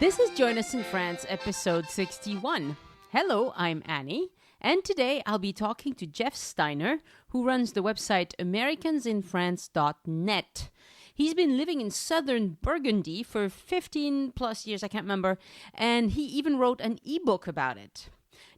This is Join Us in France, episode 61. Hello, I'm Annie, and today I'll be talking to Jeff Steiner, who runs the website americansinfrance.net. He's been living in Southern Burgundy for 15 plus years, I can't remember, and he even wrote an ebook about it.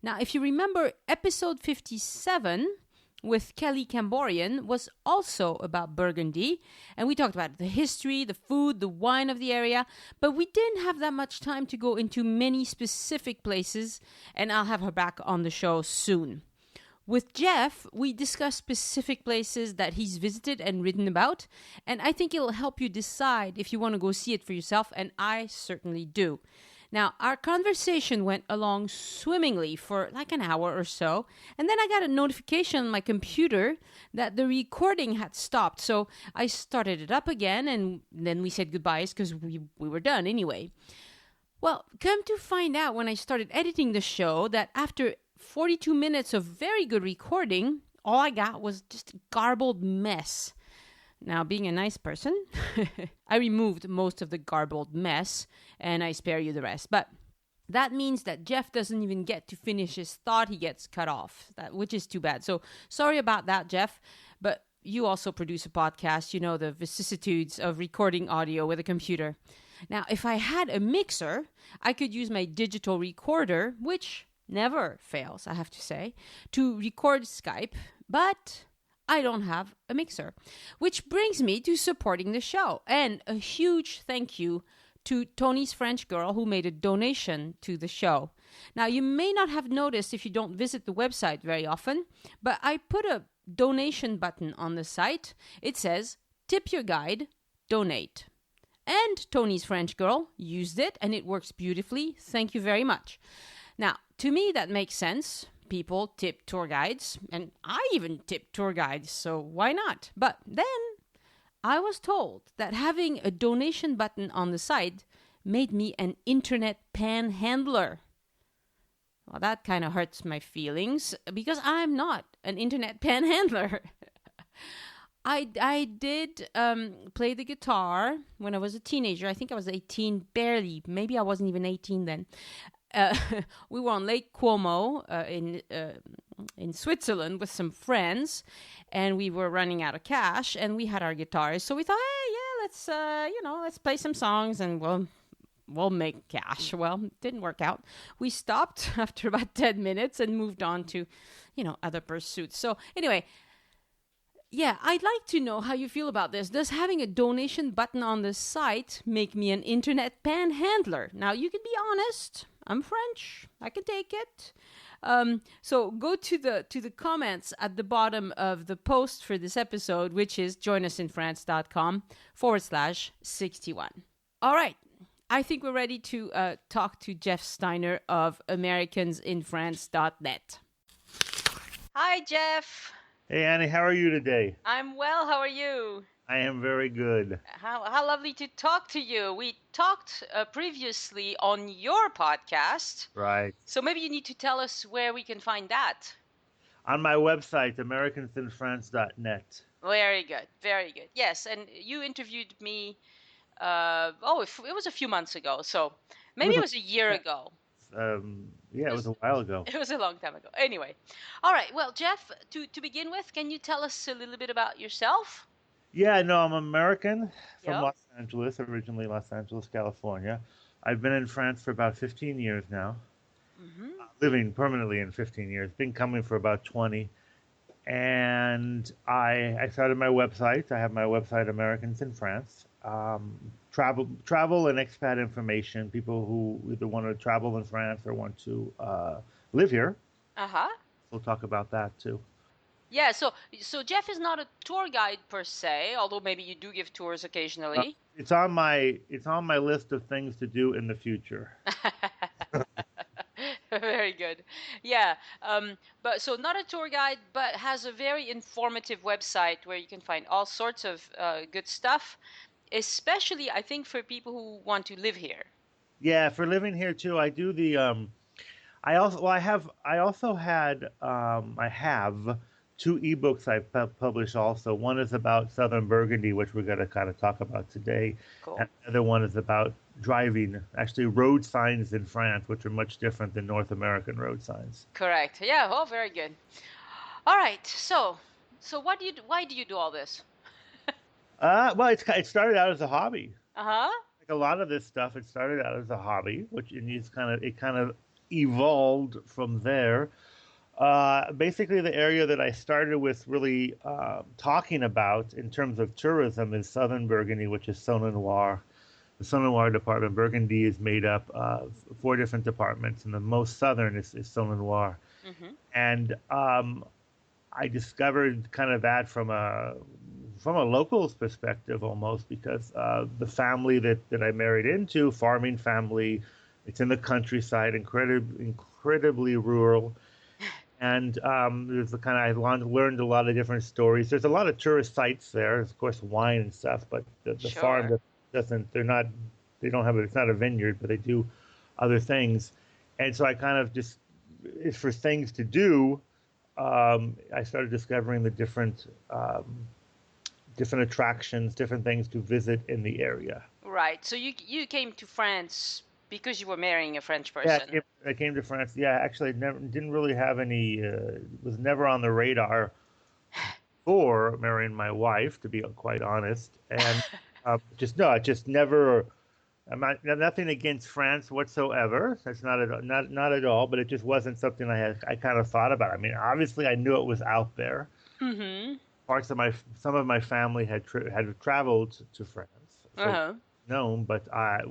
Now, if you remember, episode 57 with Kelly Camborian was also about Burgundy, and we talked about the history, the food, the wine of the area, but we didn't have that much time to go into many specific places, and I'll have her back on the show soon. With Jeff, we discuss specific places that he's visited and written about, and I think it'll help you decide if you want to go see it for yourself, and I certainly do. Now, our conversation went along swimmingly for like an hour or so, and then I got a notification on my computer that the recording had stopped. So I started it up again, and then we said goodbyes because we were done anyway. Well, come to find out when I started editing the show that after 42 minutes of very good recording, all I got was just a garbled mess. Now, being a nice person, I removed most of the garbled mess, and I spare you the rest. But that means that Jeff doesn't even get to finish his thought. He gets cut off, which is too bad. So sorry about that, Jeff. But you also produce a podcast. You know the vicissitudes of recording audio with a computer. Now, if I had a mixer, I could use my digital recorder, which never fails, I have to say, to record Skype. But I don't have a mixer, which brings me to supporting the show. And a huge thank you to Tony's French girl who made a donation to the show. Now, you may not have noticed if you don't visit the website very often, but I put a donation button on the site. It says, tip your guide, donate. And Tony's French girl used it, and it works beautifully. Thank you very much. Now, to me, that makes sense. People tip tour guides, and I even tip tour guides, so why not? But then I was told that having a donation button on the site made me an internet panhandler. Well, that kind of hurts my feelings because I'm not an internet panhandler. I did play the guitar when I was a teenager. I think I was 18, barely. Maybe I wasn't even 18 then. We were on Lake Como in Switzerland with some friends, and we were running out of cash, and we had our guitars. So we thought, hey, yeah, let's play some songs, and we'll make cash. Well, it didn't work out. We stopped after about 10 minutes and moved on to, other pursuits. So anyway, yeah, I'd like to know how you feel about this. Does having a donation button on the site make me an internet panhandler? Now, you can be honest. I'm French. I can take it. So go to the comments at the bottom of the post for this episode, which is joinusinfrance.com/61. All right. I think we're ready to talk to Jeff Steiner of americansinfrance.net. Hi, Jeff. Hey, Annie, how are you today? I'm well. How are you? I am very good. How lovely to talk to you. We talked previously on your podcast. Right. So maybe you need to tell us where we can find that. On my website, americansinfrance.net. Very good. Very good. Yes, and you interviewed me, it was a few months ago. So maybe it was a year ago. Yeah, it was a while ago. It was a long time ago. Anyway. All right. Well, Jeff, to begin with, can you tell us a little bit about yourself? Yeah, no, I'm American from Los Angeles, originally Los Angeles, California. I've been in France for about 15 years now, living permanently in 15 years, been coming for about 20. And I started my website. I have my website, Americans in France. Travel and expat information, people who either want to travel in France or want to live here. Uh-huh. We'll talk about that too. Yeah, so Jeff is not a tour guide per se, although maybe you do give tours occasionally. It's on my list of things to do in the future. Very good. Yeah, but so not a tour guide, but has a very informative website where you can find all sorts of good stuff, especially I think for people who want to live here. Yeah, for living here too. I do the I have two ebooks I've published also. One is about Southern Burgundy, which we're going to kind of talk about today. Cool. And the other one is about driving, actually road signs in France, which are much different than North American road signs. Correct. Yeah. Oh, very good. All right. So why do you do all this? Well, it started out as a hobby. Uh-huh. Like a lot of this stuff, it started out as a hobby, and it kind of evolved from there. Basically, the area that I started with really talking about in terms of tourism is Southern Burgundy, which is Saône-et-Loire. The Saône-et-Loire department, Burgundy, is made up of 4 different departments, and the most southern is Saône-et-Loire. Mm-hmm. And I discovered kind of that from a local's perspective almost, because the family that I married into, farming family, it's in the countryside, incredibly rural. And there's the kind of I learned a lot of different stories. There's a lot of tourist sites there, of course, wine and stuff. But the Sure. farm doesn't. They don't have. It's not a vineyard, but they do other things. And so I kind of just, for things to do, I started discovering the different attractions, different things to visit in the area. Right. So you came to France because you were marrying a French person. Yeah, I came to France. Yeah, actually, didn't really have any. Was never on the radar for marrying my wife, to be quite honest. And just never. Nothing against France whatsoever. That's not at all. But it just wasn't something I kind of thought about. I mean, obviously, I knew it was out there. Mm-hmm. Some of my family had traveled to France. So, Uh-huh. known, but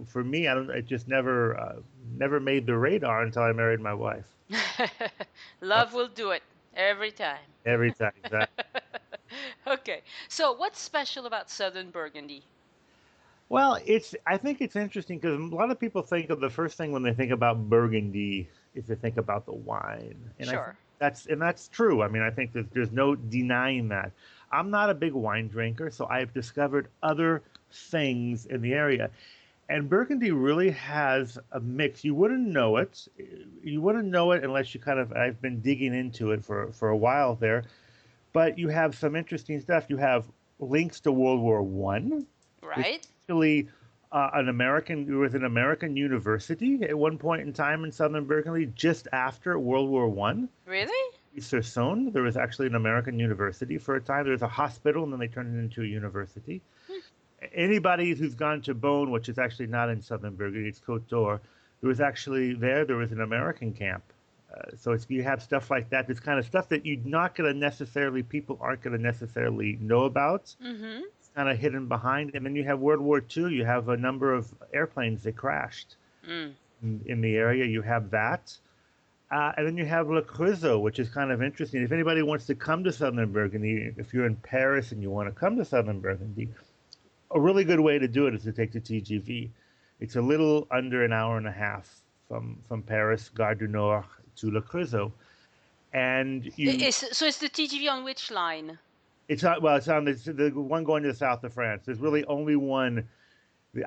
for me, it just never made the radar until I married my wife. Love will do it every time. Every time. Exactly. Okay. So what's special about Southern Burgundy? Well, I think it's interesting because a lot of people think of the first thing when they think about Burgundy is they think about the wine. And Sure. that's true. I mean, I think that there's no denying that. I'm not a big wine drinker, so I've discovered other things in the area. And Burgundy really has a mix. You wouldn't know it. You wouldn't know it unless I've been digging into it for a while there. But you have some interesting stuff. You have links to World War One. Right. Actually, an American university at one point in time in Southern Burgundy, just after World War One. Really? Saône, there was actually an American university for a time. There was a hospital, and then they turned it into a university. Anybody who's gone to Beaune, which is actually not in Southern Burgundy, it's Côte d'Or, there was an American camp. So you have stuff like that. This kind of stuff that people aren't going to necessarily know about. Mm-hmm. It's kind of hidden behind. And then you have World War II. You have a number of airplanes that crashed in the area. You have that. And then you have Le Creusot, which is kind of interesting. If anybody wants to come to Southern Burgundy, if you're in Paris and you want to come to Southern Burgundy, a really good way to do it is to take the TGV. It's a little under an hour and a half from Paris, Gare du Nord, to Le Creusot. And so it's the TGV on which line? It's on the one going to the south of France. There's really only one.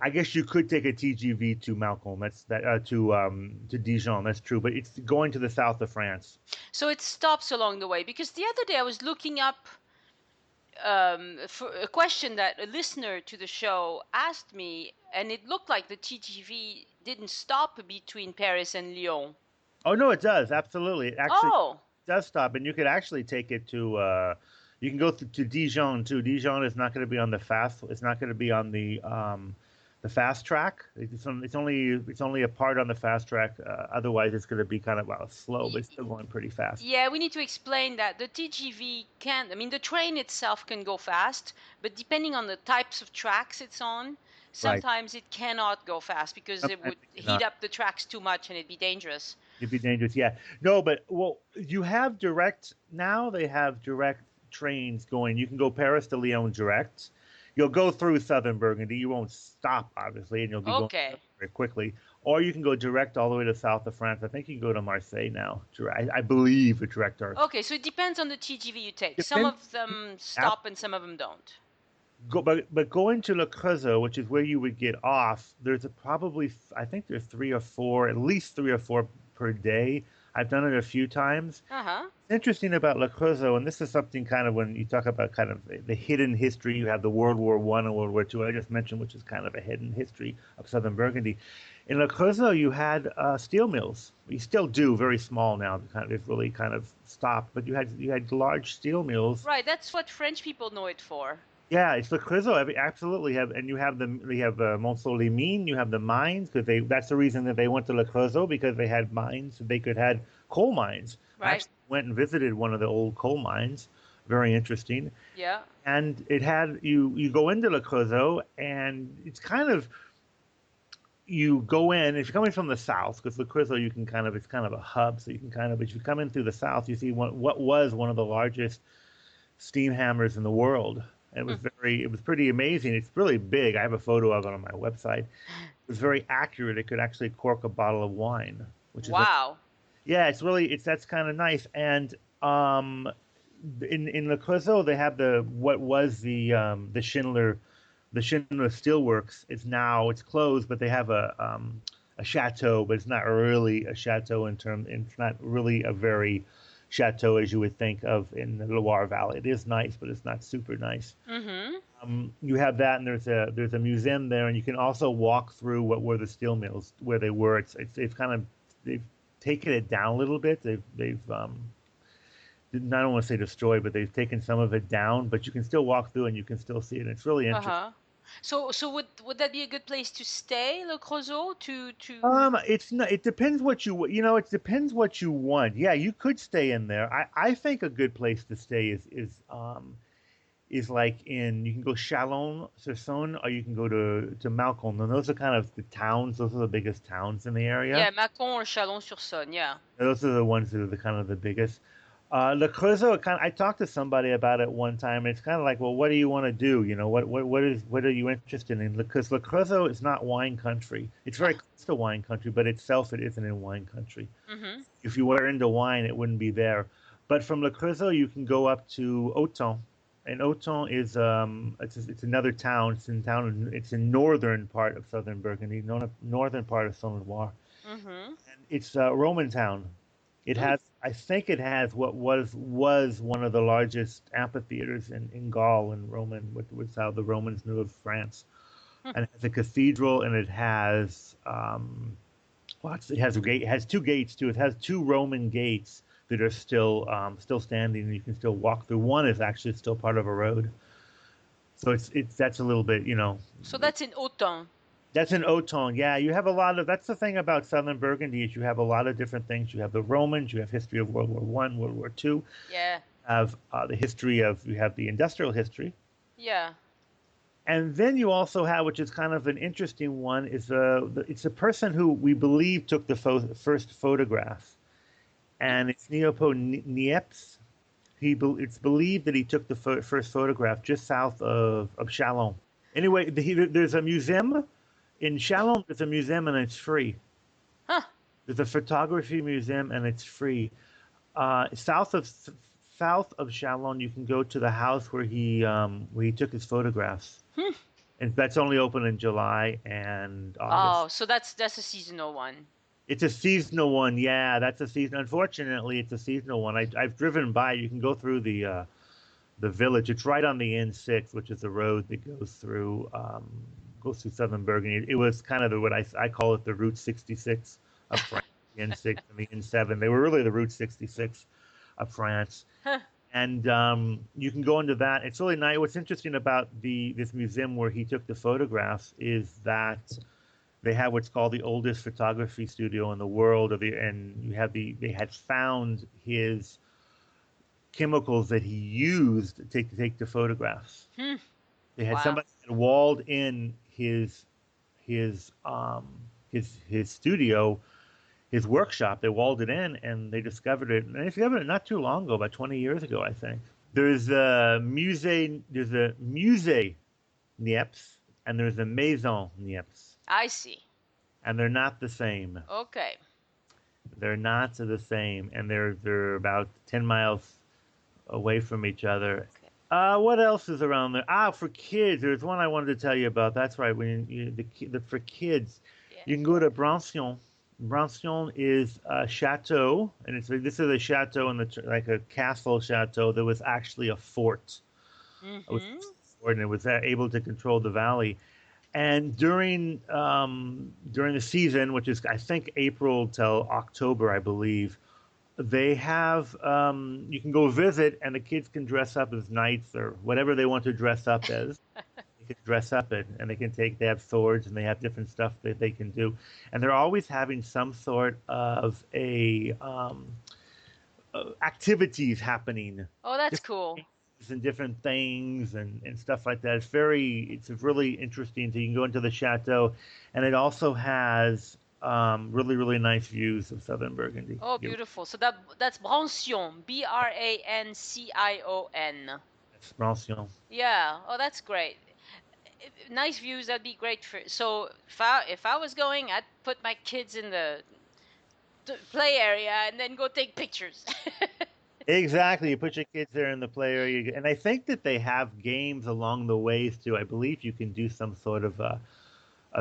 I guess you could take a TGV to Malcolm. To Dijon. That's true, but it's going to the south of France. So it stops along the way, because the other day I was looking up for a question that a listener to the show asked me, and it looked like the TGV didn't stop between Paris and Lyon. Oh no, it does, absolutely. It actually does stop, and you could actually take it to. You can go to Dijon too. Dijon is not going to be on the fast. It's not going to be on the fast track. It's only a part on the fast track. Otherwise, it's going to be kind of slow, but it's still going pretty fast. Yeah, we need to explain that the TGV can't. I mean, the train itself can go fast, but depending on the types of tracks it's on, sometimes it cannot go fast because it would heat up the tracks too much and it'd be dangerous. It'd be dangerous, yeah. No, but you have direct now. They have direct trains going. You can go Paris to Lyon direct. You'll go through Southern Burgundy. You won't stop, obviously, and you'll be going very quickly. Or you can go direct all the way to south of France. I think you can go to Marseille now. I believe a direct. Okay, so it depends on the TGV you take. Some of them stop and some of them don't. But going to Le Creusot, which is where you would get off, there's I think there's at least three or four per day. I've done it a few times. Uh-huh. Interesting about Le Creusot, and this is something kind of when you talk about kind of the hidden history, you have the World War One and World War Two I just mentioned, which is kind of a hidden history of Southern Burgundy. In Le Creusot, you had steel mills. You still do, very small now. It's really kind of stopped, but you had large steel mills. Right, that's what French people know it for. Yeah, it's Le Creusot. Absolutely have, and you have Mont-Saint-les-Mines. You have the mines because that's the reason that they went to Le Creusot, because they had mines. They could had coal mines. Right. I actually went and visited one of the old coal mines. Very interesting. Yeah. And it had you go into Le Creusot, and it's kind of, you go in if you're coming from the south, because Le Creusot it's kind of a hub, so you can kind of, if you come in through the south, you see what was one of the largest steam hammers in the world. And it was pretty amazing. It's really big. I have a photo of it on my website. It was very accurate. It could actually cork a bottle of wine, which is wow. That's kind of nice. And in Le Creusot, they have what was the Schindler Steelworks. It's closed, but they have a chateau, but it's not really a chateau it's not really a very chateau as you would think of in the Loire Valley. It is nice, but it's not super nice. Mm-hmm. You have that, and there's a museum there, and you can also walk through what were the steel mills where they were. They've taken it down a little bit. They've I don't want to say destroyed, but they've taken some of it down. But you can still walk through, and you can still see it. It's really interesting. Uh-huh. So would that be a good place to stay, Le Creusot? To It's not. It depends what you It depends what you want. Yeah, you could stay in there. I think a good place to stay is like you can go Chalon-sur-Saône, or you can go to Mâcon. And those are kind of the towns. Those are the biggest towns in the area. Yeah, Mâcon or Chalon-sur-Saône. Yeah. Those are the ones that are the biggest. Le Creusot, I talked to somebody about it one time, and it's kind of like, well, what do you want to do? What are you interested in? Because Le Creusot is not wine country. It's very close to wine country, but itself it isn't in wine country. Mm-hmm. If you were into wine, it wouldn't be there. But from Le Creusot, you can go up to Auton, and Auton is it's another town. It's in northern part of Southern Burgundy, northern part of Saône-et-Loire, and it's a Roman town. It has, I think it has what was one of the largest amphitheaters in Gaul and Roman, which was how the Romans knew of France. And it has a cathedral, and it has it has two gates too. It has two Roman gates that are still standing, and you can still walk through. One is actually still part of a road. So that's a little bit, So that's in Auton. That's in Auton, yeah. You have a lot of. That's the thing about Southern Burgundy is you have a lot of different things. You have the Romans, you have history of World War One, World War Two. Yeah. You have you have the industrial history. Yeah. And then you also have, which is kind of an interesting one, it's a person who we believe took the first photograph, and it's Leopold Niepce. It's believed that he took the first photograph just south of Chalon. Anyway, there's a museum. In Chalon, there's a museum, and it's free. Huh. There's a photography museum, and it's free. South of Chalon, you can go to the house where he took his photographs. And that's only open in July and August. Oh, so that's a seasonal one. It's a seasonal one, yeah. That's a season. Unfortunately, it's a seasonal one. I've driven by. You can go through the village. It's right on the N6, which is the road that goes through Southern Burgundy. It was kind of what I call it the Route 66 of France, the N6 and the N7. They were really the Route 66 of France. Huh. And you can go into that. It's really nice. What's interesting about this museum where he took the photographs is that they have what's called the oldest photography studio in the world. They had found his chemicals that he used to take the photographs. They had somebody that walled in his studio, his workshop. They walled it in, and they discovered it. And they discovered it not too long ago, about 20 years ago, I think. There's a Musée Niepce, and there's a Maison Niepce. I see. And they're not the same. Okay. They're not the same, and they're about 10 miles away from each other. Okay. What else is around there? For kids, there's one I wanted to tell you about. That's right. For kids, you can go to Brancion, Brancion is a chateau, and this is a chateau in like a castle chateau that was actually a fort. It was Mm-hmm. a fort, and it was able to control the valley. And during the season, which is I think April till October, I believe, they have you can go visit, and the kids can dress up as knights or whatever they want to dress up as. They can dress up in, and they have swords, and they have different stuff that they can do, and they're always having some sort of a activities happening, Oh, that's different cool. games and different things and stuff like that. It's really interesting. So you can go into the chateau, and it also has really nice views of southern Burgundy. Oh, beautiful. So that's Brancion, Brancion. Expansion. Yeah. Oh, that's great. Nice views. That'd be great for. So if I was going, I'd put my kids in the play area and then go take pictures. Exactly. You put your kids there in the play area, and I think that they have games along the ways too. I believe you can do some sort of a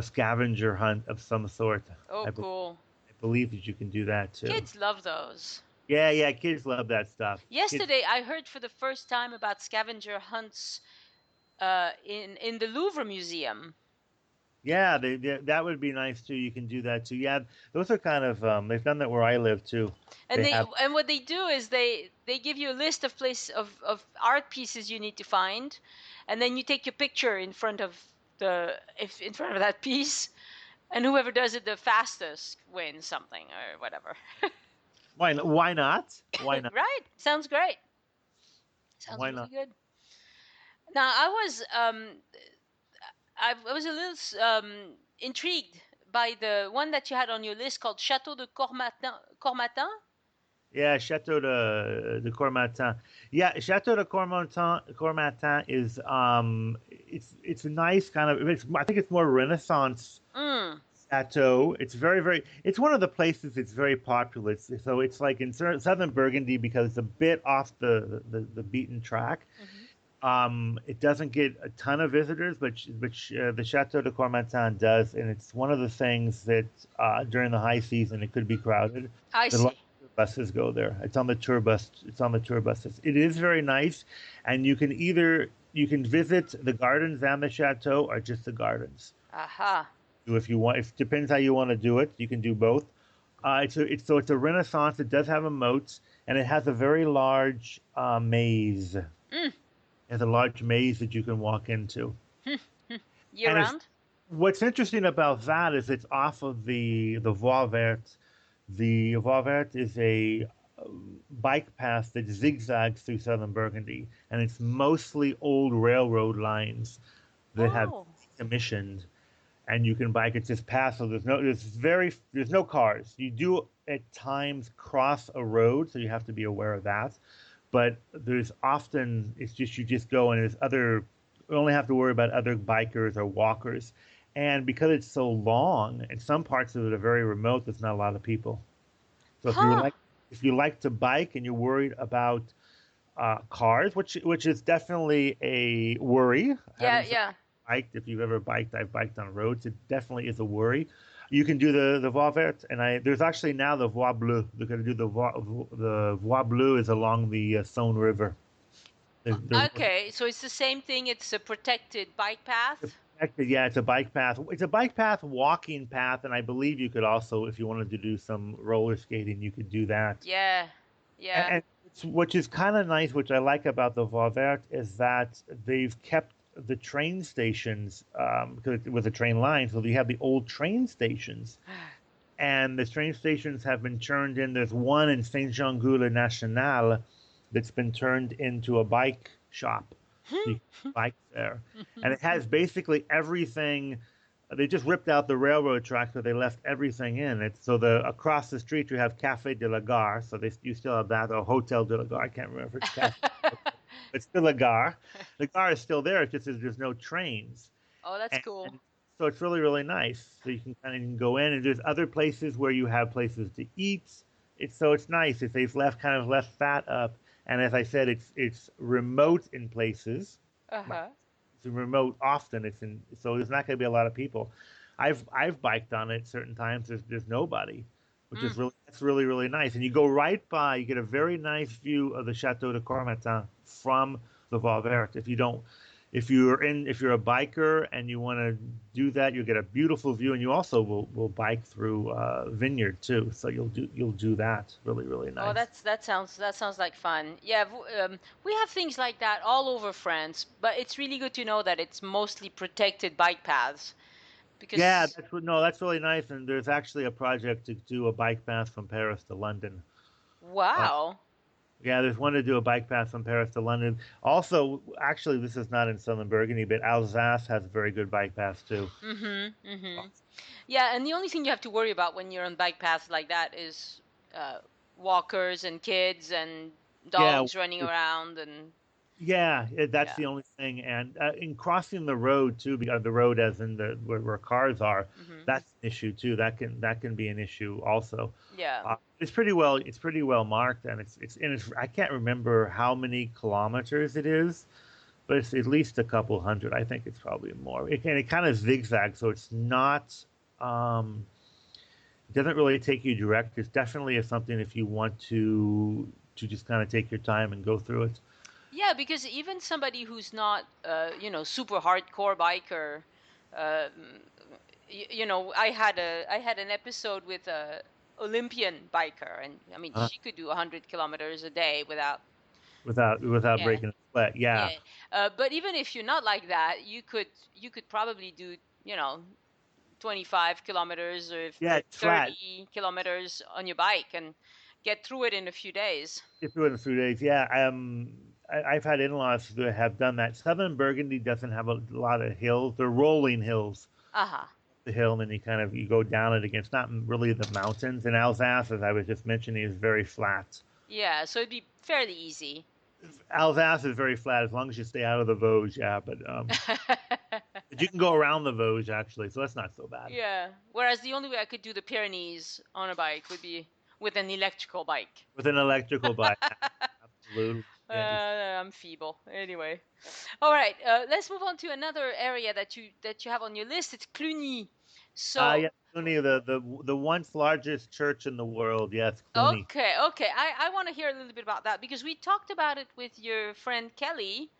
scavenger hunt of some sort. Oh, I, be- cool. I believe that you can do that too. Kids love those. Yeah, kids love that stuff. Kids, Yesterday, I heard for the first time about scavenger hunts in the Louvre Museum. yeah, that would be nice too. You can do that too. Yeah, those are kind of they've done that where I live too. And They have what they do is they give you a list of art pieces you need to find, and then you take your picture in front of that piece, and whoever does it the fastest wins something or whatever. why not? Why not? Right? Sounds great. Sounds Why really not? good. Now I was a little intrigued by the one that you had on your list called Chateau de Cormatin. Cormatin? Yeah, Chateau de Cormatin. Yeah, Chateau de Cormatin is it's a nice kind of I think it's more Renaissance Mm. chateau. It's very it's one of the places it's very popular. It's like in southern Burgundy because it's a bit off the beaten track. Mm-hmm. It doesn't get a ton of visitors, but the Chateau de Cormatin does, and it's one of the things that during the high season it could be crowded. I A lot see. of buses go there. It's on the tour bus. It's on the tour buses. It is very nice, and you can visit the gardens and the chateau, or just the gardens. Aha. If you want, it depends how you want to do it. You can do both. It's a Renaissance. It does have a moat, and it has a very large maze. Mm. It's a large maze that you can walk into. Year round? What's interesting about that is it's off of the Voie Verte. The Voie Verte is a bike path that zigzags through southern Burgundy, and it's mostly old railroad lines that have Oh. commissioned, and you can bike it just past. So there's no cars. You do at times cross a road, so you have to be aware of that. But there's often you just go and there's other. You only have to worry about other bikers or walkers, and because it's so long and some parts of it are very remote, there's not a lot of people. So Huh. if you like to bike and you're worried about cars, which is definitely a worry. Yeah, Having yeah. biked, if you've ever biked, I've biked on roads. It definitely is a worry. You can do the Voie Verte, and there's actually now the Voie Bleue. They're going to do the Voie Bleue is along the Saône River. Okay, so it's the same thing. It's a protected bike path. Yeah, it's a bike path. It's a bike path, walking path, and I believe you could also, if you wanted to do some roller skating, you could do that. Yeah, yeah. And which is kind of nice, which I like about the Voie Verte, is that they've kept the train stations because it was a train line, so you have the old train stations, and the train stations have been turned in. There's one in Saint-Jean-Gou-le-National that's been turned into a bike shop. So you can bike there, and it has basically everything. They just ripped out the railroad tracks, but they left everything in it. So across the street you have Café de la Gare, so you still have that, or Hotel de la Gare. I can't remember if it's Café. It's still a Gare. The Gare is still there. It's just there's no trains. Oh, that's cool. And so it's really nice. So you can kind of go in, and there's other places where you have places to eat. It's nice. If they've left that up, and as I said, it's remote in places. Uh-huh. It's remote often. So there's not going to be a lot of people. I've biked on it certain times. There's nobody, which is Mm. really nice. And you go right by. You get a very nice view of the Chateau de Cormetin from the Val Verte. If you're a biker and you want to do that, you'll get a beautiful view, and you also will bike through vineyard too. So you'll do that. Really Oh, nice. that sounds like fun. Yeah, we have things like that all over France, but it's really good to know that it's mostly protected bike paths Yeah, because that's really nice. And there's actually a project to do a bike path from Paris to London. Uh, wow. yeah, there's one to do a bike path from Paris to London. Also, actually, this is not in Southern Burgundy, but Alsace has a very good bike path too. Mm-hmm. Mm-hmm. Yeah, and the only thing you have to worry about when you're on bike paths like that is uh, walkers and kids and Yeah, dogs running around and yeah, that's yeah. the only thing. And in crossing the road too, because the road as in the where cars are, Mm-hmm. that's an issue too. That can be an issue also. Yeah. It's pretty well marked, and it's I can't remember how many kilometers it is, but it's at least a couple hundred. I think it's probably more. And it kind of zigzags, so it's not. Um, it doesn't really take you direct. It's definitely something if you want to just kind of take your time and go through it. Yeah, because even somebody who's not, super hardcore biker, uh, I had an episode with a Olympian biker, and I mean, Uh, she could do 100 kilometers a day without, without yeah, breaking a sweat. Yeah, yeah. But even if you're not like that, you could probably do, 25 kilometers yeah, or it's flat. 30 kilometers on your bike and get through it in a few days. If you in 3 days, yeah. I've had in-laws who have done that. Southern Burgundy doesn't have a lot of hills. They're rolling hills. Aha. The hill, and then you go down it again. It's not really the mountains. And Alsace, as I was just mentioning, is very flat. Yeah, so it'd be fairly easy. Alsace is very flat as long as you stay out of the Vosges. Yeah, but you can go around the Vosges actually, so that's not so bad. Yeah. Whereas the only way I could do the Pyrenees on a bike would be with an electrical bike. With an electrical bike, absolutely. Yeah, I'm feeble. Anyway. All right. Let's move on to another area that you have on your list. It's Cluny. So yeah, Cluny, the once largest church in the world. Yes, Cluny. okay. I want to hear a little bit about that because we talked about it with your friend Kelly.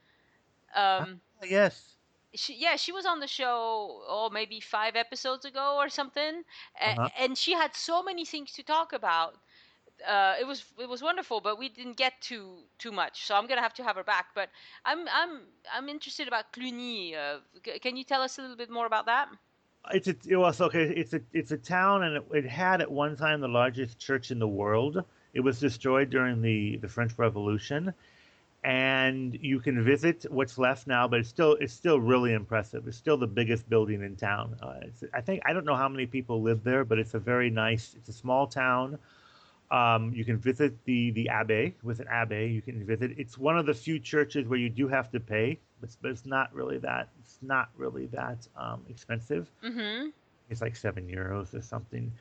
Ah, Um, yes. she was on the show, maybe 5 episodes ago or something, Uh-huh. and she had so many things to talk about. It was wonderful, but we didn't get too much, so I'm gonna have to have her back. But I'm interested about Cluny. Can you tell us a little bit more about that? It was okay. It's a town, and it had at one time the largest church in the world. It was destroyed during the French Revolution, and you can visit what's left now, but it's still really impressive. It's still the biggest building in town. I don't know how many people live there, but it's a very nice. It's a small town. You can visit the abbey with an abbey. You can visit. It's one of the few churches where you do have to pay, but it's not really that. It's not really that expensive. Mm-hmm. It's like €7 or something.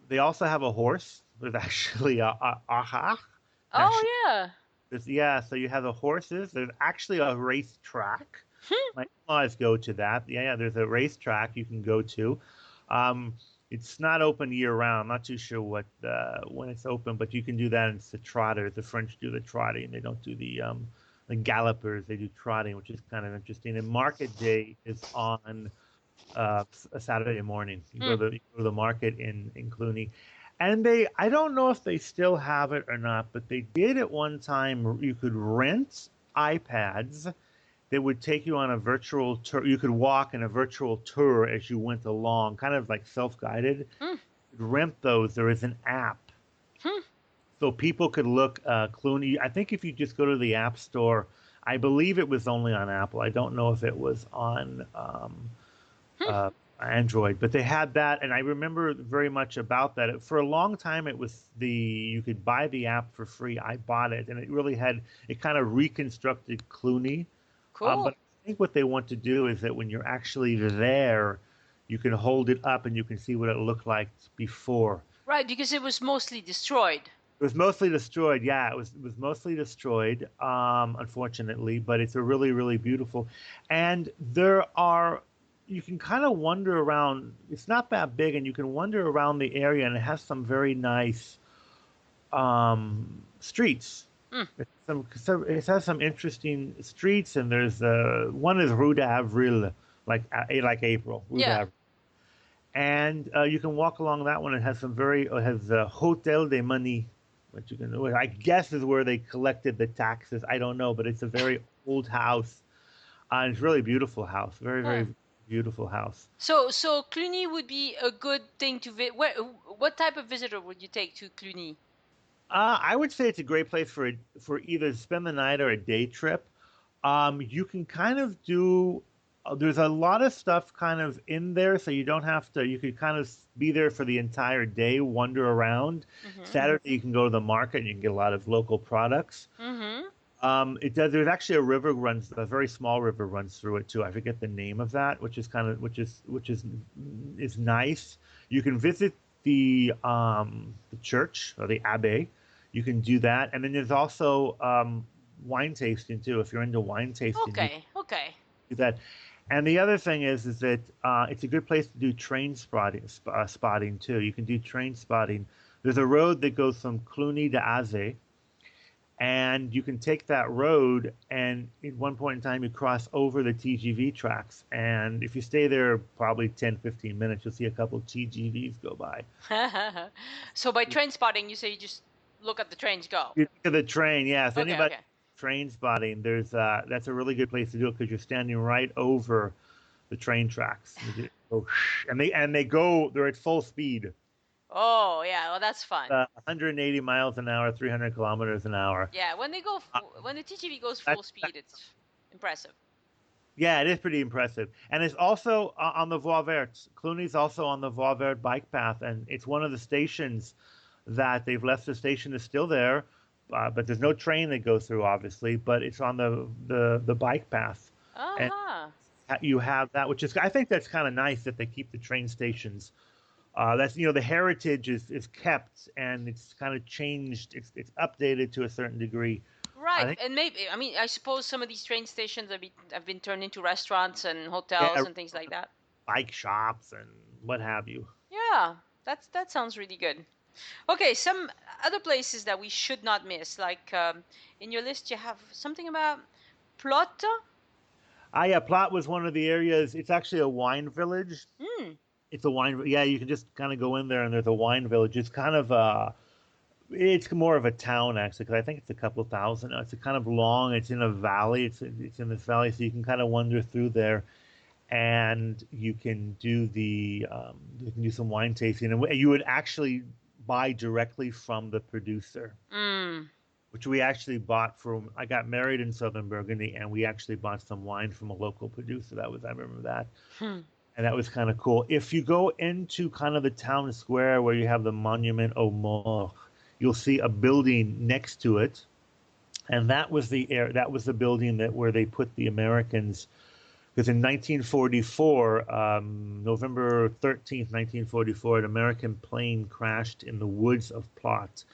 They also have a horse. There's actually a aha. Actually, Oh yeah. yeah. So you have the horses. There's actually a racetrack. My in-laws go to that. Yeah. There's a racetrack you can go to. Um, it's not open year round. I'm not too sure when it's open, but you can do that. And it's the trotter. The French do the trotting. They don't do the gallopers. They do trotting, which is kind of interesting. And market day is on a Saturday morning. You go to the market in Cluny, and I don't know if they still have it or not, but they did at one time. You could rent iPads that would take you on a virtual tour. You could walk in a virtual tour as you went along, kind of like self-guided. Hmm. You could rent those. There is an app. Hmm. So people could look Cluny. I think if you just go to the App Store, I believe it was only on Apple. I don't know if it was on Hmm. Android, but they had that, and I remember very much about that. For a long time, it was you could buy the app for free. I bought it, and it kind of reconstructed Cluny. Cool. But I think what they want to do is that when you're actually there, you can hold it up and you can see what it looked like before. Right, because it was mostly destroyed. It was mostly destroyed. Yeah, it was mostly destroyed, unfortunately. But it's a really beautiful, and there are you can kind of wander around. It's not that big, and you can wander around the area, and it has some very nice streets. Mm. It has some interesting streets, and there's one is Rue d'Avril, like April, Rue Yeah. d'Avril, and you can walk along that one. It has it has the Hotel des Monies, which I guess is where they collected the taxes. I don't know, but it's a very old house. It's a really beautiful house, very Huh. beautiful house. So Cluny would be a good thing to visit. What type of visitor would you take to Cluny? I would say it's a great place for either spend the night or a day trip. You can kind of do. There's a lot of stuff kind of in there, so you don't have to. You could kind of be there for the entire day, wander around. Mm-hmm. Saturday, you can go to the market and you can get a lot of local products. Mm-hmm. It does. There's actually a very small river runs through it too. I forget the name of that, which is nice. You can visit the church or the abbey. You can do that, and then there's also wine tasting too. If you're into wine tasting, Okay. do that. And the other thing is that it's a good place to do train spotting too. You can do train spotting. There's a road that goes from Cluny to Azé, and you can take that road, and at one point in time you cross over the TGV tracks, and if you stay there probably 10-15 minutes, you'll see a couple of TGVs go by. So by train spotting, you say you just look at the trains go. You look at the train, yes. Okay, Anybody okay. train spotting, that's a really good place to do it because you're standing right over the train tracks. And they're at full speed. Oh, yeah. Well, that's fun. 180 miles an hour, 300 kilometers an hour. Yeah, when the TGV goes full speed, it's impressive. Yeah, it is pretty impressive. And it's also on the Voie Verte. Cluny's also on the Voie Verte bike path, and it's one of the stations that they've left. The station is still there, but there's no train that goes through, obviously, but it's on the bike path. Uh-huh. And you have that, I think that's kind of nice that they keep the train stations. That's the heritage is kept, and it's kind of changed. It's updated to a certain degree. Right, and I suppose some of these train stations have been turned into restaurants and hotels and things like that. Bike shops and what have you. Yeah, that sounds really good. Okay, some other places that we should not miss, like in your list you have something about Plot. Yeah, Plot was one of the areas. It's actually a wine village. Mm. It's a wine. Yeah, you can just kind of go in there, and there's a wine village. It's kind of it's more of a town actually, because I think it's a couple thousand. It's a kind of long. It's in a valley. It's in this valley, so you can kind of wander through there, and you can do some wine tasting, and you would actually buy directly from the producer, which we actually bought from. I got married in Southern Burgundy, and we actually bought some wine from a local producer. I remember that. And that was kind of cool. If you go into kind of the town square where you have the Monument aux Morts, you'll see a building next to it, and that was the building where they put the Americans. Because in 1944, November 13th, 1944, an American plane crashed in the woods of Plot.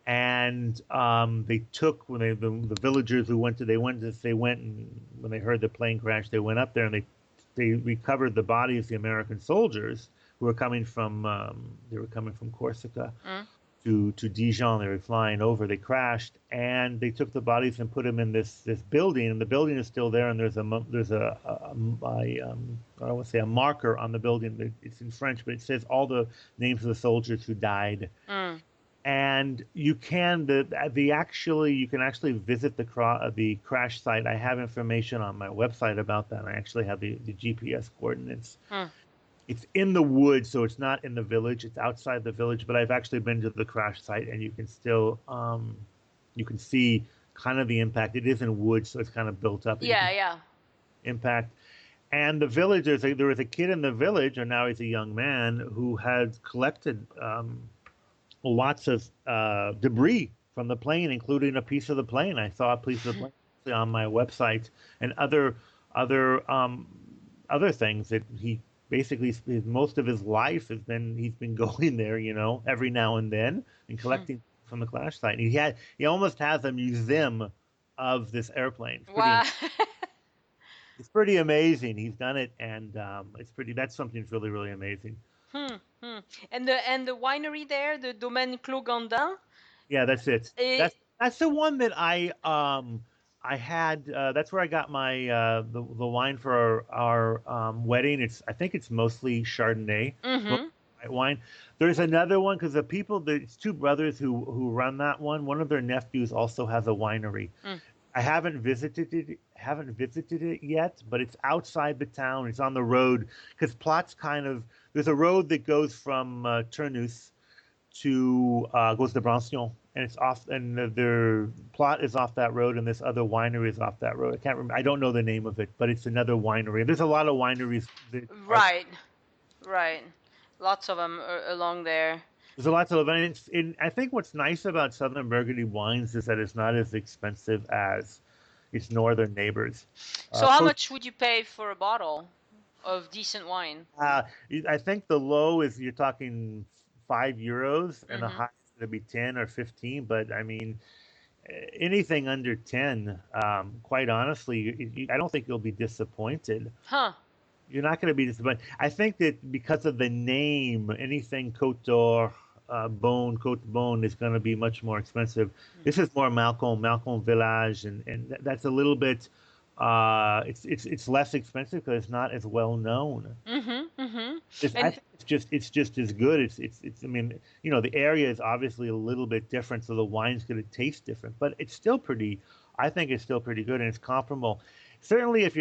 And they took the villagers who went and when they heard the plane crash, they went up there and they recovered the bodies of the American soldiers who were coming from Corsica to Dijon. They were flying over. They crashed, and they took the bodies and put them in this building. And the building is still there. And there's I don't want to say a marker on the building. It's in French, but it says all the names of the soldiers who died. And you can actually visit the crash site. I have information on my website about that. I actually have the GPS coordinates. It's in the woods, so it's not in the village. It's outside the village, but I've actually been to the crash site, and you can still you can see kind of the impact. It is in woods, so it's kind of built up. Yeah. Impact. And the villagers, there was a kid in the village, and now he's a young man, who had collected lots of debris from the plane, including a piece of the plane. I saw a piece of the plane on my website, and other things that he basically most of his life he's been going there, every now and then and collecting from the crash site. And he almost has a museum of this airplane. Wow. It's pretty amazing. He's done it, and it's pretty. That's something that's really, really amazing. And the winery there, the Domaine Clos Gandin. Yeah, that's it. Eh, That's the one that I had. That's where I got my the wine for our wedding. I think it's mostly Chardonnay, mostly white wine. There's another one because it's two brothers who run that one. One of their nephews also has a winery. I haven't visited it yet, but it's outside the town. It's on the road because there's a road that goes from Turnus goes to Brancion, and it's off, and their plot is off that road, and this other winery is off that road. I can't remember. I don't know the name of it, but it's another winery. There's a lot of wineries. Right. Lots of them along there. There's a lot of events. I think what's nice about Southern Burgundy wines is that it's not as expensive as its northern neighbors. So how much would you pay for a bottle of decent wine? I think the low is you're talking €5, and the high is going to be 10 or 15. But I mean, anything under 10, quite honestly, I don't think you'll be disappointed. Huh. You're not going to be disappointed. I think that because of the name, anything Côte d'Or, Côte de Beaune is going to be much more expensive. This is more Malcolm Village, and that's a little bit. It's less expensive because it's not as well known. I think it's just as good. It's. I mean, the area is obviously a little bit different, so the wine's going to taste different, but it's still pretty. I think it's still pretty good, and it's comparable. Certainly, if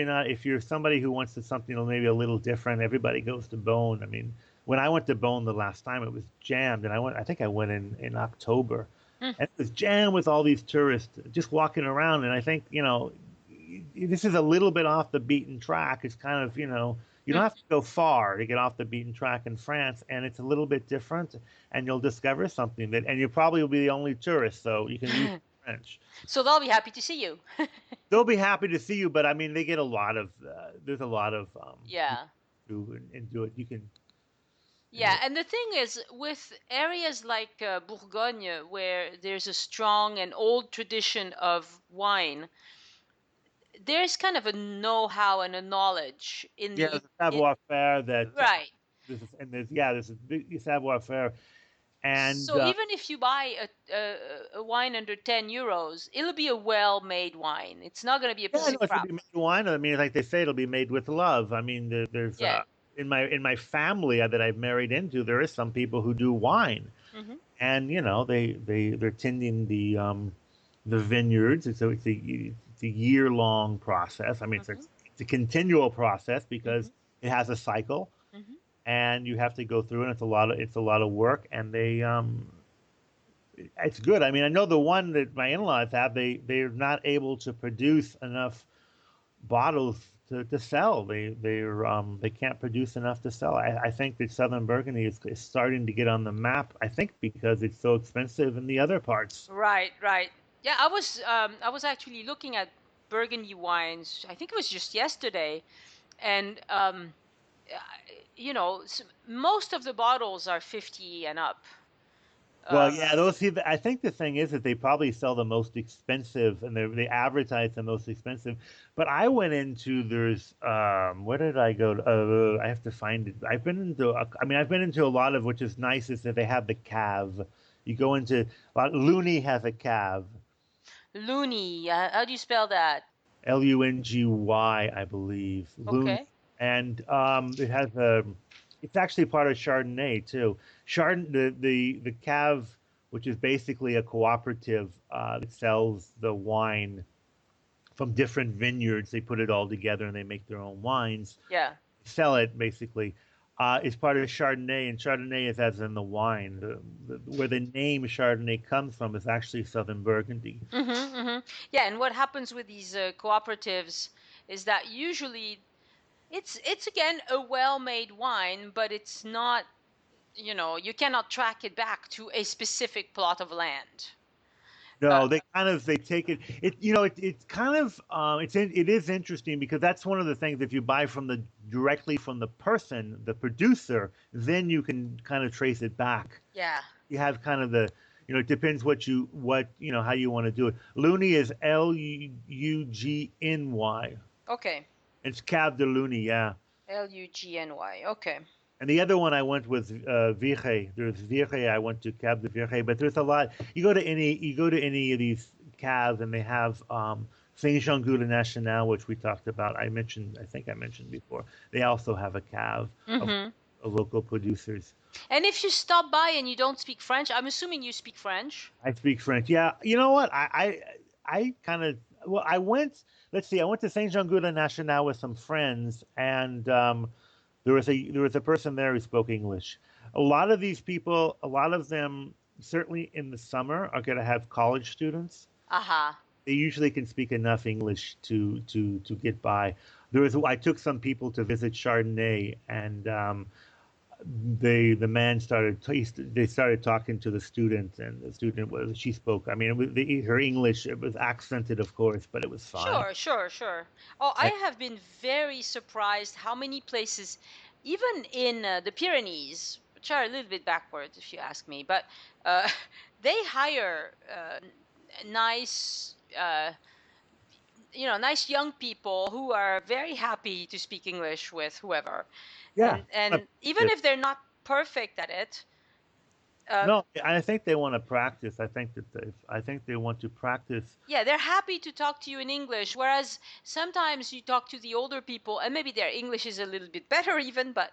you're somebody who wants something maybe a little different, everybody goes to Beaune. I mean, when I went to Beaune the last time, it was jammed, and I think I went in October, and it was jammed with all these tourists just walking around. And I think this is a little bit off the beaten track. It's kind of you don't have to go far to get off the beaten track in France, and it's a little bit different, and you'll discover something and you probably will be the only tourist, so you can use French. So they'll be happy to see you. They'll be happy to see you, but I mean, they get a lot of. There's a lot of. And do it. You can. Yeah, and the thing is, with areas like Bourgogne, where there's a strong and old tradition of wine, there's kind of a know-how and a knowledge in there's a savoir-faire that. Right. There's a big savoir-faire. And so even if you buy a wine under €10, it'll be a well-made wine. It's not going to be a piece of crap. It'll be made wine. I mean, like they say, it'll be made with love. I mean, there's in my family that I've married into, there is some people who do wine, and they're tending the vineyards. It's a year-long process. I mean, it's a continual process because it has a cycle. And you have to go through, and it's a lot of work, and it's good. I mean, I know the one that my in-laws have, they're not able to produce enough bottles to sell. They can't produce enough to sell. I think that Southern Burgundy is starting to get on the map. I think because it's so expensive in the other parts. Right. Yeah, I was actually looking at Burgundy wines. I think it was just yesterday, and most of the bottles are 50 and up. Well, yeah, I think the thing is that they probably sell the most expensive, and they advertise the most expensive. But I went into where did I go? I have to find it. I've been into a lot of, which is nice, is that they have the cave. You go into Lungy has a cave. Lungy, how do you spell that? Lungy, I believe. Okay. And it has it's actually part of Chardonnay too. The cave, which is basically a cooperative that sells the wine from different vineyards. They put it all together and they make their own wines. Yeah. Sell it basically. It's part of Chardonnay, and Chardonnay is as in the wine. Where the name Chardonnay comes from is actually Southern Burgundy. Yeah, and what happens with these cooperatives is that usually it's again a well-made wine, but it's not, you cannot track it back to a specific plot of land. No, they take it. It is interesting because that's one of the things. If you buy directly from the person, the producer, then you can kind of trace it back. Yeah. You have kind of it depends how you want to do it. Lungy is Lugny. Okay. It's Cave de Lugny, yeah. Lugny. Okay. And the other one I went with Virey. There's Virey. I went to Cave de Virey, but there's a lot. You go to any of these caves, and they have Saint-Jean-Gou National, which we talked about. I think I mentioned before. They also have a cave of local producers. And if you stop by and you don't speak French, I'm assuming you speak French. I speak French. Yeah, you know what? I kind of well, I went. Let's see. I went to Saint-Jean-Gou National with some friends, and there was a person there who spoke English. A lot of these people, a lot of them, certainly in the summer, are going to have college students. They usually can speak enough English to get by. I took some people to visit Chardonnay, and they started talking to the student, and the student she spoke. I mean, her English, it was accented, of course, but it was fine. Sure. Oh, I have been very surprised how many places, even in the Pyrenees, which are a little bit backwards if you ask me, but they hire nice nice young people who are very happy to speak English with whoever. Yeah. And even if they're not perfect at it. No, I think they want to practice. I think they want to practice. Yeah, they're happy to talk to you in English, whereas sometimes you talk to the older people and maybe their English is a little bit better even, but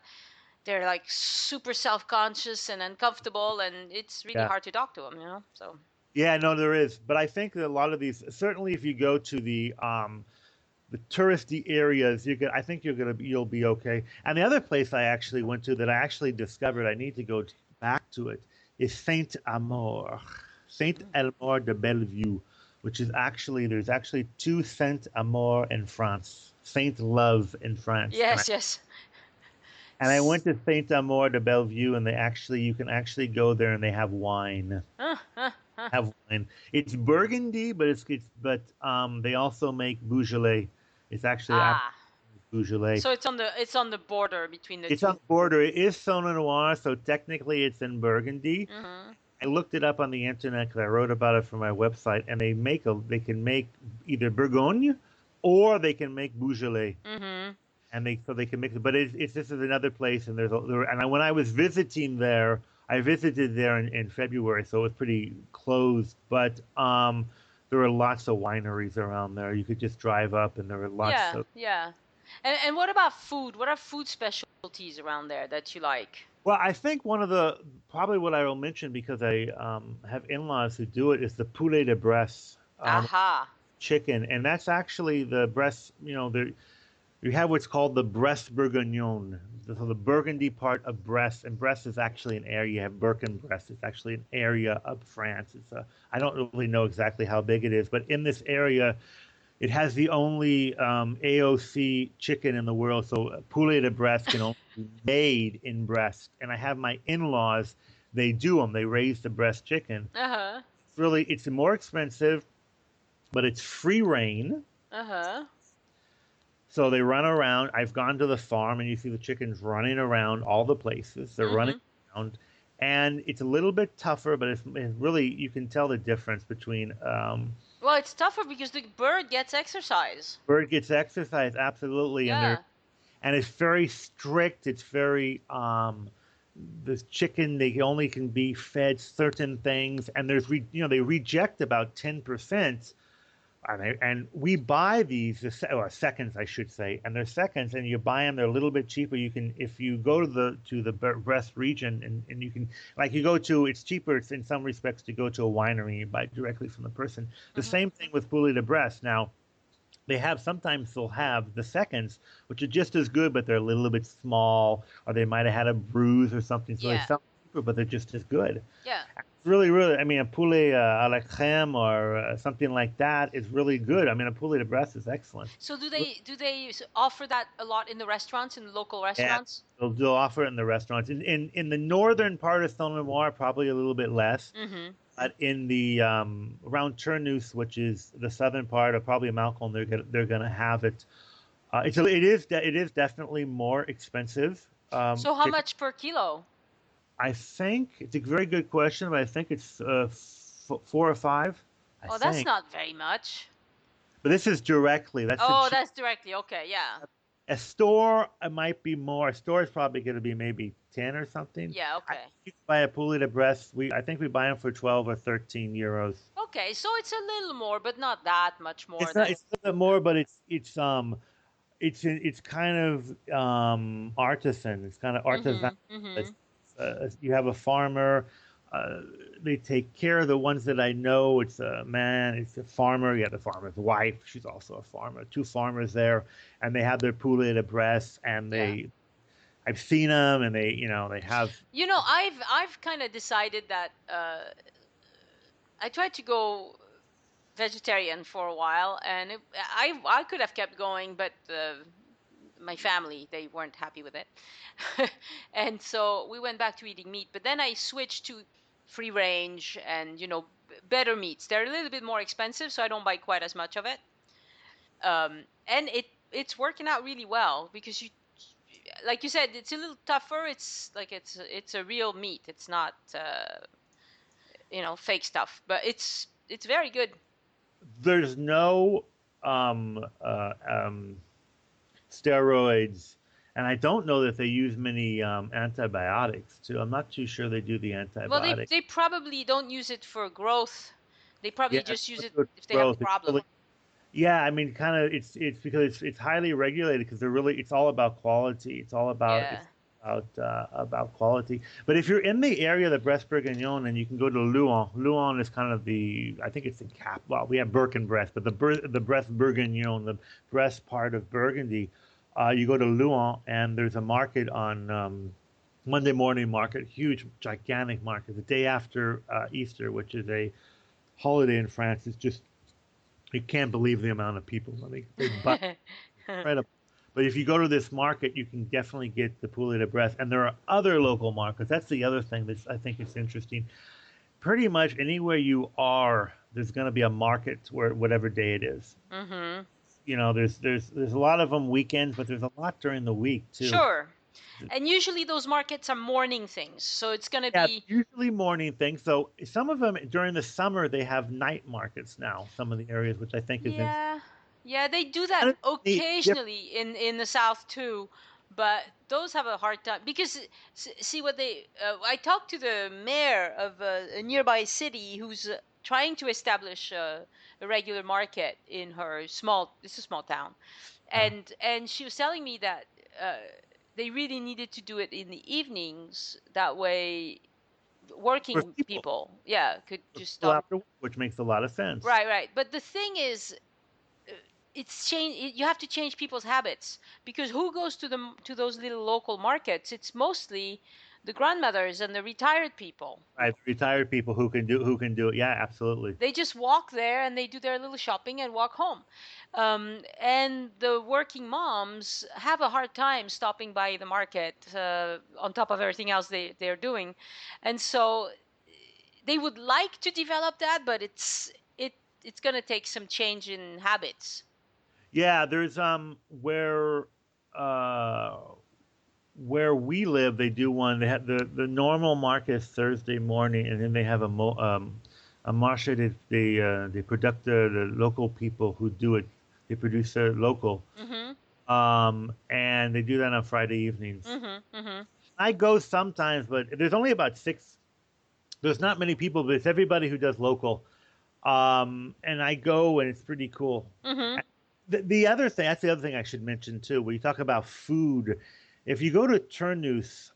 they're like super self-conscious and uncomfortable, and it's really hard to talk to them, so. Yeah, no, there is. But I think that a lot of these, certainly if you go to the touristy areas, I think you'll be okay. And the other place I actually went to that I actually discovered I need to go back to it is Saint-Amour de Bellevue, which is there's actually two Saint-Amour in France, Saint Love in France. Yes. And I went to Saint-Amour de Bellevue, and you can actually go there, and they have wine. Have wine. It's Burgundy, but they also make Beaujolais. It's actually Beaujolais. So it's on the border between the two. It's on the border. It is Saône-et-Loire, so technically it's in Burgundy. I looked it up on the internet because I wrote about it for my website, and they can make either Bourgogne or they can make Beaujolais. And they can mix it, but this is another place, and when I was visiting there, I visited there in February, so it was pretty closed, but there were lots of wineries around there. You could just drive up, and there were lots of... Yeah. And what about food? What are food specialties around there that you like? Well, I think probably what I will mention, because I have in-laws who do it, is the poulet de Bresse chicken, and that's actually the Bresse, you have what's called the Bresse Bourguignon, so the Burgundy part of Bresse, and Bresse is actually an area. You have Bourg-en-Bresse. It's actually an area of France. I don't really know exactly how big it is, but in this area, it has the only AOC chicken in the world. So poulet de Bresse can only be made in Brest. And I have my in-laws. They do them. They raise the Brest chicken. It's more expensive, but it's free reign. So they run around. I've gone to the farm, and you see the chickens running around all the places. They're running around, and it's a little bit tougher, but it's really, you can tell the difference between. Well, it's tougher because the bird gets exercise. Absolutely, and it's very strict. It's very the chicken, they only can be fed certain things, and they reject about 10%. And we buy these, or seconds, I should say, and they're seconds, and you buy them. They're a little bit cheaper. You can, if you go to the Brest region, and you can, it's cheaper. It's in some respects to go to a winery and you buy directly from the person. The same thing with poulet de Bresse. Now, sometimes they'll have the seconds, which are just as good, but they're a little bit small, or they might have had a bruise or something. So they sound cheaper, but they're just as good. Yeah. Really, really, I mean, a poulet à la crème or something like that is really good. I mean, a poulet de Bresse is excellent. So do they offer that a lot in the restaurants, in the local restaurants? Yeah, they'll offer it in the restaurants. In the northern part of Saône-et-Loire, probably a little bit less. But in the around Turnus, which is the southern part, or probably Malcolm, they're going to have it. It is definitely more expensive. So how much per kilo? I think it's a very good question, but I think it's 4 or 5. That's not very much. But this is directly. That's directly. Okay, yeah. A store, it might be more. A store is probably going to be maybe 10 or something. Yeah, I okay. you can buy a poulet de Bresse. I think we buy them for 12 or 13 euros. Okay, so it's a little more, but not that much more It's not. than. It's a little bit more, but it's kind of artisan. It's kind of artisan. Mhm. It's, Mhm. you have a farmer. Uh, they take care of the ones that I know. It's a man. It's a farmer. You have the farmer's wife. She's also a farmer. Two farmers there, and they have their poulet de Bresse, and Yeah. I've seen them, and they have. I've kind of decided that I tried to go vegetarian for a while, and I could have kept going, but my family, they weren't happy with it. And so we went back to eating meat, but then I switched to free range and better meats. They're a little bit more expensive, so I don't buy quite as much of it. And it's working out really well because like you said, it's a little tougher. It's like it's a real meat. It's not fake stuff, but it's very good. There's no um, uh, um, steroids, and I don't know that they use many antibiotics too. I'm not too sure they do the Well, they antibiotics. they probably don't use it for growth. They probably Yeah, just use it's it good if they have a growth. problem. Yeah, I mean, kind of. It's because it's highly regulated because it's all about quality. Yeah. It's about quality. But if you're in the area of the Bresse Bourguignon, then you can go to Luan. Luan is kind of I think it's the cap. Well, we have Bourg-en-Bresse, but the Bresse Bourguignon, the Bresse part of Burgundy, you go to Luan, and there's a market on Monday morning market, huge, gigantic market, the day after Easter, which is a holiday in France. It's just you can't believe the amount of people. I mean, but incredible. But if you go to this market, you can definitely get the poulet de Bresse, and there are other local markets. That's the other thing that I think is interesting. Pretty much anywhere you are, there's going to be a market where whatever day it is. Mhm. There's a lot of them weekends, but there's a lot during the week too. Sure. And usually those markets are morning things, so it's gonna Yeah, be. usually morning things. So some of them during the summer they have night markets now. Some of the areas, which I think is interesting. Yeah, yeah, they do that Kind of neat, occasionally in the South too, but those have a hard time because see what they. I talked to the mayor of a nearby city who's trying to establish a regular market in her small. It's a small town, and she was telling me that uh, they really needed to do it in the evenings. That way, for working people. people, yeah, could For just people stop. after work, which makes a lot of sense. Right, right. But the thing is, it's change. You have to change people's habits because who goes to those little local markets? It's mostly the grandmothers and the retired people. Right, retired people who can do it. Yeah, absolutely. They just walk there and they do their little shopping and walk home. And the working moms have a hard time stopping by the market on top of everything else they're doing. And so they would like to develop that, but it it's going to take some change in habits. Yeah, there's uh where we live, they do one. They have the normal market is Thursday morning, and then they have a marché they product the local people who do it. They produce their local, Mhm. and they do that on Friday evenings. Mhm. Mhm. I go sometimes, but there's only about six. There's not many people, but it's everybody who does local. And I go, and it's pretty cool. Mhm. The other thing, that's the other thing I should mention too. When you talk about food, if you go to Turnus,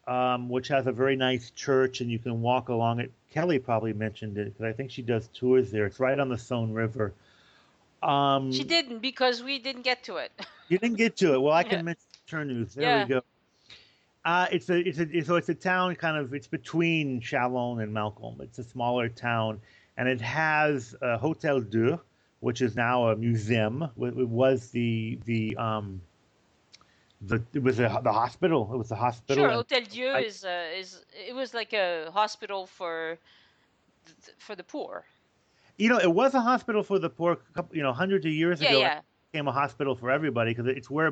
which has a very nice church, and you can walk along it. Kelly probably mentioned it because I think she does tours there. It's right on the Saône River. She Um, didn't because we didn't get to it. you didn't get to it. Well, I Yeah. can mention Turnus. There we Yeah. go. It's a town kind of it's between Chalon and Malcolm. It's a smaller town, and it has a Hotel Deux, which is now a museum. It was it was the hospital. It was the hospital, Sure, and Hotel Dieu I, is it was like a hospital for the poor. it was a hospital for the poor. Hundreds of years Yeah, ago, and yeah. it became a hospital for everybody because it's where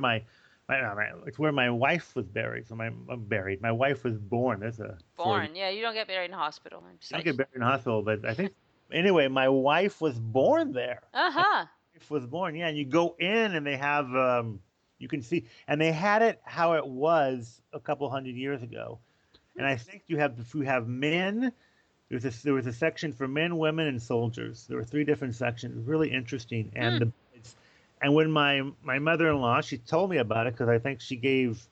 it's where my wife was buried. So my wife was born. There's a Freudian. Born. Yeah, you don't get buried in a hospital. I'm You don't sorry. get buried in a hospital, but I think anyway, my wife was born there. My Uh-huh. wife was born, yeah. And you go in, and they have You can see, and they had it how it was a couple hundred years ago. And I think you have men. There was a section for men, women, and soldiers. There were 3 different sections. Really interesting. And when my mother-in-law, she told me about it because I think she gave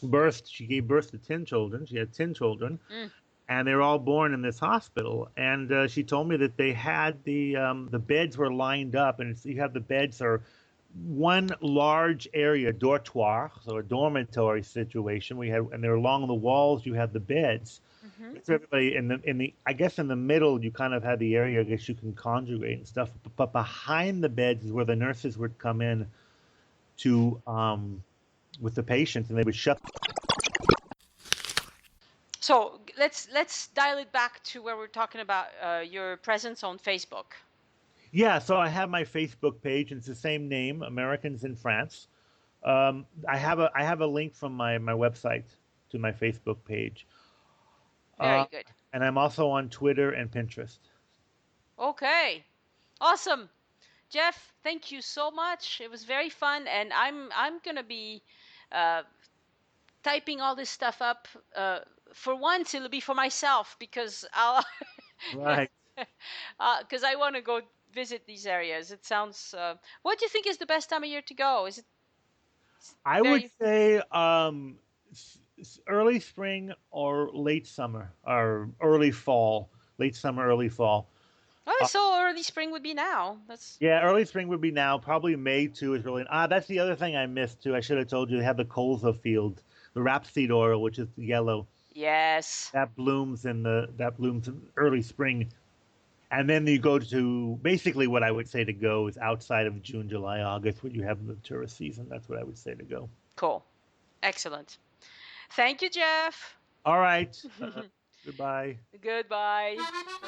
birth to 10 children. She had 10 children, and they were all born in this hospital. And she told me that they had the beds were lined up, and you have the beds are one large area, dortoir, so a dormitory situation. And they're along the walls. You have the beds. So everybody in the I guess in the middle you kind of had the area I guess you can conjugate and stuff, but behind the beds is where the nurses would come in to with the patients, and they would shut. So let's dial it back to where we're talking about your presence on Facebook. Yeah, so I have my Facebook page, and it's the same name, Americans in France. I have a link from my website to my Facebook page. Very good. And I'm also on Twitter and Pinterest. Okay, awesome, Jeff. Thank you so much. It was very fun, and I'm gonna be typing all this stuff up. For once, it'll be for myself because I'll Right. Because I want to go visit these areas. It sounds. What do you think is the best time of year to go? Is it? I would say early spring or late summer or early fall. Late summer, early fall. Oh, so early spring would be now. Early spring would be now. Probably May too is really. That's the other thing I missed too. I should have told you. They have the colza field, the rapeseed oil, which is yellow. Yes. That blooms in early spring. And then you go to basically what I would say to go is outside of June, July, August, when you have the tourist season. That's what I would say to go. Cool. Excellent. Thank you, Jeff. All right. Goodbye. Goodbye.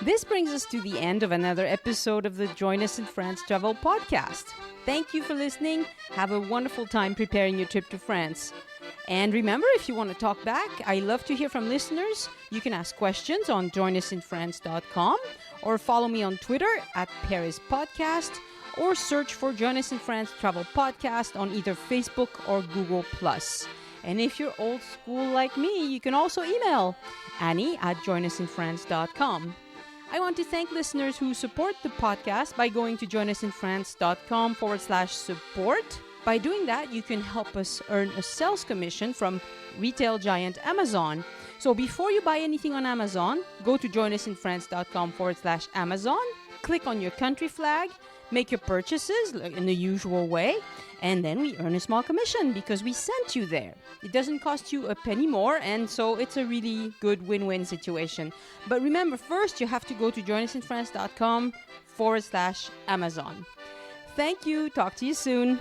This brings us to the end of another episode of the Join Us in France Travel podcast. Thank you for listening. Have a wonderful time preparing your trip to France. And remember, if you want to talk back, I love to hear from listeners. You can ask questions on joinusinfrance.com or follow me on Twitter at Paris Podcast or search for Join Us in France Travel Podcast on either Facebook or Google+. And if you're old school like me, you can also email Annie@joinusinfrance.com. I want to thank listeners who support the podcast by going to joinusinfrance.com/support. By doing that, you can help us earn a sales commission from retail giant Amazon. So before you buy anything on Amazon, go to joinusinfrance.com/Amazon, click on your country flag, make your purchases in the usual way, and then we earn a small commission because we sent you there. It doesn't cost you a penny more, and so it's a really good win-win situation. But remember, first you have to go to joinusinfrance.com/Amazon. Thank you. Talk to you soon.